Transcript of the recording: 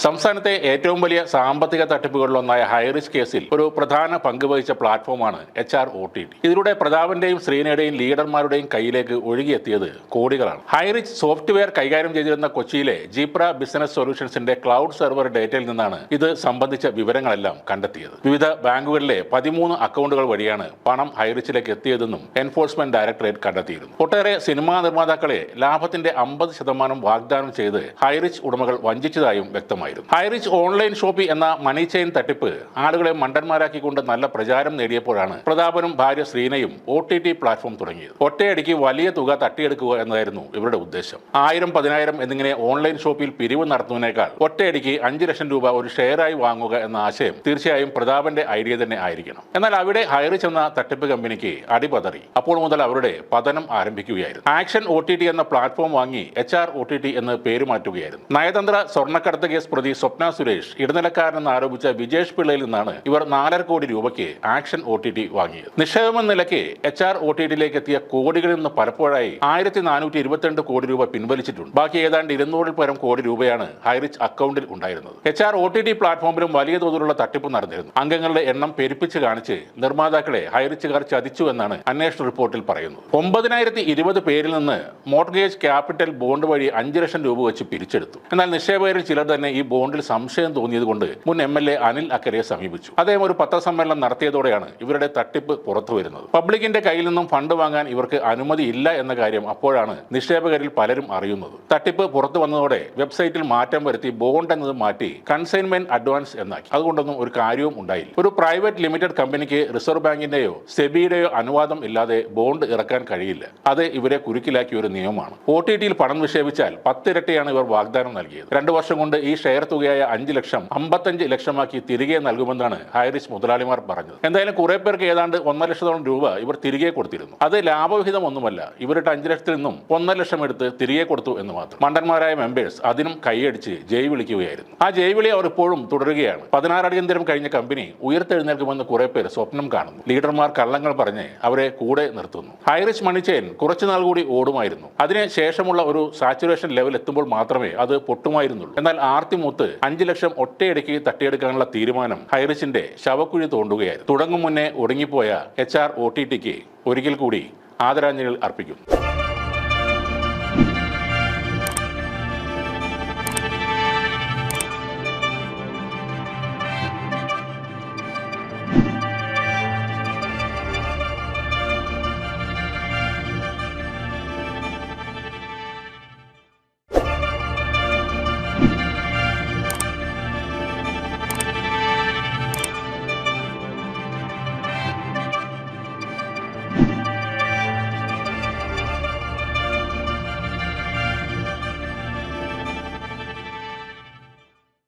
സംസ്ഥാനത്തെ ഏറ്റവും വലിയ സാമ്പത്തിക തട്ടിപ്പുകളിലൊന്നായ ഹൈറിച്ച് കേസിൽ ഒരു പ്രധാന പങ്കുവഹിച്ച പ്ലാറ്റ്ഫോമാണ് HR-OTT. ഇതിലൂടെ പ്രതാപന്റെയും ശ്രീനയുടെയും ലീഡർമാരുടെയും കയ്യിലേക്ക് ഒഴുകിയെത്തിയത് കോടികളാണ്. ഹൈറിച്ച് സോഫ്റ്റ്വെയർ കൈകാര്യം ചെയ്തിരുന്ന കൊച്ചിയിലെ ജീപ്ര ബിസിനസ് സൊല്യൂഷൻസിന്റെ ക്ലൗഡ് സെർവർ ഡേറ്റയിൽ നിന്നാണ് ഇത് സംബന്ധിച്ച വിവരങ്ങളെല്ലാം കണ്ടെത്തിയത്. വിവിധ ബാങ്കുകളിലെ 13 അക്കൗണ്ടുകൾ വഴിയാണ് പണം ഹൈറിച്ചിലേക്ക് എത്തിയതെന്നും എൻഫോഴ്സ്മെന്റ് ഡയറക്ടറേറ്റ് കണ്ടെത്തിയിരുന്നു. ഒട്ടേറെ സിനിമാ നിർമ്മാതാക്കളെ ലാഭത്തിന്റെ 50% വാഗ്ദാനം ചെയ്ത് ഹൈറിച്ച് ഉടമകൾ വഞ്ചിച്ചതായും വ്യക്തമായി. ഹൈറിച്ച് ഓൺലൈൻ ഷോപ്പി എന്ന മണി ചെയിൻ തട്ടിപ്പ് ആളുകളെ മണ്ടന്മാരാക്കിക്കൊണ്ട് നല്ല പ്രചാരം നേടിയപ്പോഴാണ് പ്രതാപനും ഭാര്യ ശ്രീനയും OTT പ്ലാറ്റ്ഫോം തുടങ്ങിയത്. ഒറ്റയടിക്ക് വലിയ തുക തട്ടിയെടുക്കുക എന്നതായിരുന്നു ഇവരുടെ ഉദ്ദേശം. 1000, 10,000 എന്നിങ്ങനെ ഓൺലൈൻ ഷോപ്പിൽ പിരിവ് നടത്തുന്നതിനേക്കാൾ ഒറ്റയടിക്ക് 5 ലക്ഷം രൂപ ഒരു ഷെയറായി വാങ്ങുക എന്ന ആശയം തീർച്ചയായും പ്രതാപന്റെ ഐഡിയ തന്നെ ആയിരിക്കണം. എന്നാൽ അവിടെ ഹൈറിച്ച് എന്ന തട്ടിപ്പ് കമ്പനിക്ക് അടിപതറി. അപ്പോൾ മുതൽ അവരുടെ പതനം ആരംഭിക്കുകയായിരുന്നു. ആക്ഷൻ OTT എന്ന പ്ലാറ്റ്ഫോം വാങ്ങി HR-OTT എന്ന് പേര് മാറ്റുകയായിരുന്നു. നയതന്ത്ര സ്വർണ്ണക്കടത്ത് കേസ് പ്രതി സ്വപ്ന സുരേഷ് ഇടനിലക്കാരനെന്ന് ആരോപിച്ച വിജേഷ് പിള്ളയിൽ നിന്നാണ് ഇവർ 4.5 കോടി രൂപയ്ക്ക് ആക്ഷൻ OTT വാങ്ങിയത്. നിക്ഷേപമെന്ന നിലയ്ക്ക് HR-OTT എത്തിയ കോടികളിൽ നിന്ന് പലപ്പോഴായി 1422 കോടി രൂപ പിൻവലിച്ചിട്ടുണ്ട്. ബാക്കി ഏതാണ്ട് 200 പരം കോടി രൂപയാണ് ഹൈറിച്ച് അക്കൗണ്ടിൽ ഉണ്ടായിരുന്നത്. HR-OTT പ്ലാറ്റ്ഫോമിലും വലിയ തോതിലുള്ള തട്ടിപ്പ് നടന്നിരുന്നു. അംഗങ്ങളുടെ എണ്ണം പെരുപ്പിച്ച് കാണിച്ച് നിർമ്മാതാക്കളെ ഹൈറിച്ചുകാർ ചതിച്ചു എന്നാണ് അന്വേഷണ റിപ്പോർട്ടിൽ പറയുന്നത്. 9020 പേരിൽ നിന്ന് മോർട്ട്ഗേജ് ക്യാപിറ്റൽ ബോണ്ട് വഴി 5 ലക്ഷം രൂപ വെച്ച് പിരിച്ചെടുത്തു. എന്നാൽ നിക്ഷേപകരിൽ ചിലർ തന്നെ ഈ ബോണ്ടിൽ സംശയം തോന്നിയതുകൊണ്ട് മുൻ MLA അനിൽ അക്കരയെ സമീപിച്ചു. അദ്ദേഹം ഒരു പത്രസമ്മേളനം നടത്തിയതോടെയാണ് ഇവരുടെ തട്ടിപ്പ് പുറത്തു വരുന്നത്. പബ്ലിക്കിന്റെ കയ്യിൽ നിന്നും ഫണ്ട് വാങ്ങാൻ ഇവർക്ക് അനുമതി ഇല്ല എന്ന കാര്യം അപ്പോഴാണ് നിക്ഷേപകരിൽ പലരും അറിയുന്നത്. തട്ടിപ്പ് പുറത്തു വന്നതോടെ വെബ്സൈറ്റിൽ മാറ്റം വരുത്തി ബോണ്ട് എന്നത് മാറ്റി കൺസൈൻമെന്റ് അഡ്വാൻസ് എന്നാക്കി. അതുകൊണ്ടൊന്നും ഒരു കാര്യവും ഉണ്ടായില്ല. ഒരു പ്രൈവറ്റ് ലിമിറ്റഡ് കമ്പനിക്ക് റിസർവ് ബാങ്കിന്റെയോ സെബിയുടെയോ അനുവാദം ഇല്ലാതെ ബോണ്ട് ഇറക്കാൻ കഴിയില്ല. അത് ഇവരെ കുരുക്കിലാക്കിയ ഒരു നിയമമാണ്. OTTയിൽ പണം നിക്ഷേപിച്ചാൽ 10 ഇരട്ടിയാണ് ഇവർ വാഗ്ദാനം നൽകിയത്. 2 വർഷം കൊണ്ട് ഈ ഷെയർ തുകയായ 5 ലക്ഷം 55 ലക്ഷമാക്കി തിരികെ നൽകുമെന്നാണ് ഹൈറിച്ച് മുതലാളിമാർ പറഞ്ഞത്. എന്തായാലും കുറെ പേർക്ക് ഏതാണ്ട് 1.5 ലക്ഷത്തോളം രൂപ ഇവർ തിരികെ കൊടുത്തിരുന്നു. അത് ലാഭവിഹിതം ഒന്നുമല്ല. ഇവരുടെ 5 ലക്ഷത്തിൽ നിന്നും 1.5 ലക്ഷം എടുത്ത് തിരികെ കൊടുത്തു എന്ന് മാത്രം. മണ്ടന്മാരായ മെമ്പേഴ്സ് അതിനും കൈയടിച്ച് ജയ് വിളിക്കുകയായിരുന്നു. ആ ജയ് വിളി അവർ ഇപ്പോഴും തുടരുകയാണ്. 16 അടിയന്തരം കഴിഞ്ഞ കമ്പനി ഉയർത്തെഴുന്നേൽക്കുമെന്ന് കുറെ പേർ സ്വപ്നം കാണുന്നു. ലീഡർമാർ കള്ളങ്ങൾ പറഞ്ഞ് അവരെ കൂടെ നിർത്തുന്നു. ഹൈറിച്ച് മണി ചെയിൻ കുറച്ചുനാൾ കൂടി ഓടുമായിരുന്നു. അതിന് ശേഷമുള്ള ഒരു സാച്ചുറേഷൻ ലെവൽ എത്തുമ്പോൾ മാത്രമേ അത് പൊട്ടുമായിരുന്നുള്ളൂ. എന്നാൽ ആർത്തിമൂത്ത് 5 ലക്ഷം ഒറ്റയടിക്ക് തട്ടിയെടുക്കാനുള്ള തീരുമാനം ഹൈറിച്ചിന്റെ ശവക്കുഴി തോണ്ടുകയായിരുന്നു. തുടങ്ങും മുന്നേ ഒടുങ്ങിപ്പോയ HR-OTTക്ക് ഒരിക്കൽ കൂടി ആദരാഞ്ജലികൾ അർപ്പിക്കുന്നു.